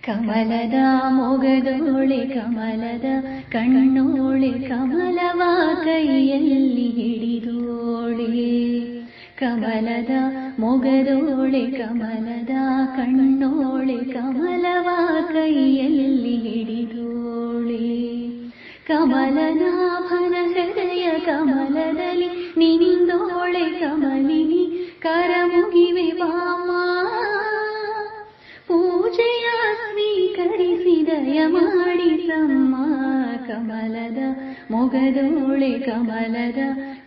ಕಮಲದ ಮೊಗದೋಳೆ ಕಮಲದ ಕಣ್ಣೋಳೆ ಕಮಲವ ಕೈಯಲ್ಲಿ ಹಿಡಿದೋಳೆ. ಕಮಲದ ಮೊಗದೋಳೆ ಕಮಲದ ಕಣ್ಣೋಳೆ ಕಮಲವ ಕೈಯಲ್ಲಿ ಹಿಡಿದೋಳೆ. ಕಮಲನಾಭನ ಹೃದಯ ಕಮಲದಲ್ಲಿ ನಿಂದೋಳೆ ಕಮಲಿನಿ ಕರಮುಗಿವೆ ಬಾಮ. ಪೂಜೆಯ ಸ್ವೀಕರಿಸಿ ದಯ ಮಾಡಿಸಮ್ಮ. ಕಮಲದ ಮೊಗದೋಳೆ ಕಮಲದ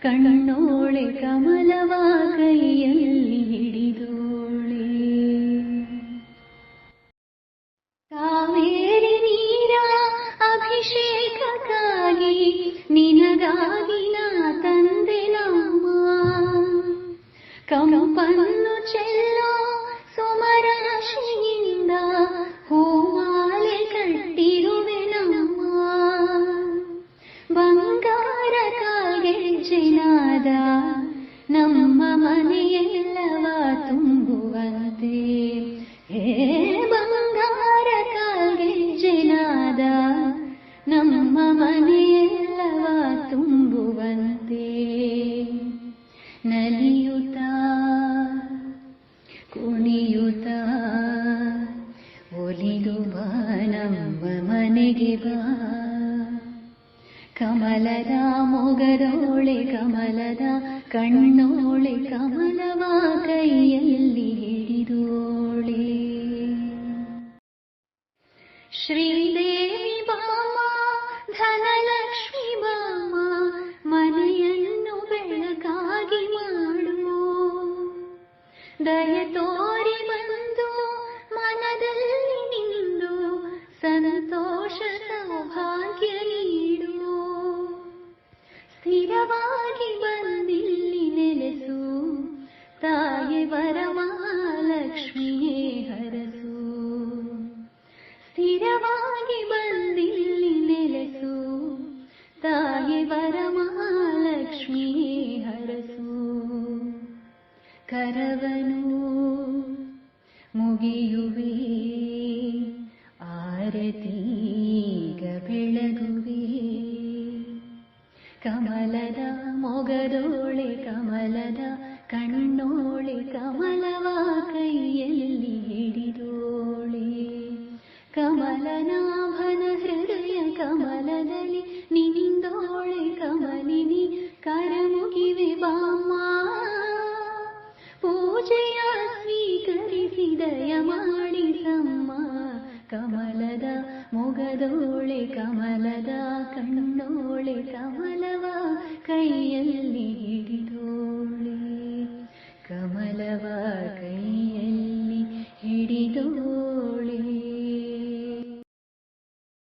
ಕಣ್ಣೋಳೆ ಕಮಲವ ಕೈಯಲ್ಲಿ ಹಿಡಿದೋಳೆ. ಕಾವೇರಿ ನೀರ ಅಭಿಷೇಕಕ್ಕಾಗಿ ನಿನಗಾಗಿ ನಾ ತಂದೆ ನಮ್ಮ. ಕಂಪನ್ನು ಚೆಲ್ಲೋ ಸುಮರಾಶಿಯಿಂದ ಹೂಮಾಲೆ ಕಟ್ಟಿರುವೆ ನಮ್ಮ. ಬಂಗಾರ ಕಾಲ್ಗೆಜ್ಜೆನಾದ ನಮ್ಮ ಮನೆಯೆಲ್ಲವ ತುಂಬುವಂತೆ. ಹೇ ಬಂಗಾರ ಕಾಲ್ಗೆಜ್ಜೆನಾದ ನಮ್ಮ ಮನೆಯೆಲ್ಲವ ತುಂಬುವಂತೆ. ನಲಿಯುತ್ತ ಕುಣಿಯುತ್ತ ಒಲಿದು ಬಾ ನಮ್ಮ ಮನೆಗೆ ಬಾ. ಕಮಲದ ಮೊಗದೋಳೆ ಕಮಲದ ಕಣ್ಣೋಳೆ ಕಮಲವ ಕೈಯಲ್ಲಿ ಹಿಡಿದೋಳೆ. ಶ್ರೀದೇವಿ ಬಾಮ ಧನಲಕ್ಷ್ಮಿ ಬಾಮ ಮನೆಯನ್ನು ಬೆಳಕಾಗಿ ಮಾಡು. ದಯ ತೋರಿ ಬಂದು ಮನದಲ್ಲಿ ನಿಂದು ಸಂತೋಷ ಸೌಭಾಗ್ಯ ನೀಡು. ಸ್ಥಿರವಾಗಿ ಬಂದಿಲ್ಲಿ ನೆಲೆಸು ತಾಯಿ ವರಮಹಾಲಕ್ಷ್ಮಿಯೇ ಹರಸು. ಸ್ಥಿರವಾಗಿ ಬಂದಿಲ್ಲಿ ನೆಲೆಸು ತಾಯಿ ವರಮಹಾಲಕ್ಷ್ಮಿಯೇ ಹರಸು. ಕರವನು ಮುಗಿಯುವೆ ಆರತೀಗ ಬೆಳಗುವೆ. ಕಮಲದ ಮೊಗದೋಳೆ ಕಮಲದ ಕಣ್ಣೋಳೆ ಕಮಲವ ಕೈಯಲ್ಲಿ ಹಿಡಿದೋಳೆ. ಕಮಲನಾಭನ ಹೃದಯ ಕಮಲದಲ್ಲಿ ನಿಂದೋಳೆ ಕಮಲಿನಿ ಕರಮುಗಿವೆ ಬಾಮ. ಪೂಜೆಯ ಸ್ವೀಕರಿಸಿ ದಯ ಮಾಡಿಸಮ್ಮ. ಕಮಲದ ಮೊಗದೋಳೆ ಕಮಲದ ಕಣ್ಣೋಳೆ ಕಮಲವ ಕೈಯಲ್ಲಿ ಹಿಡಿ.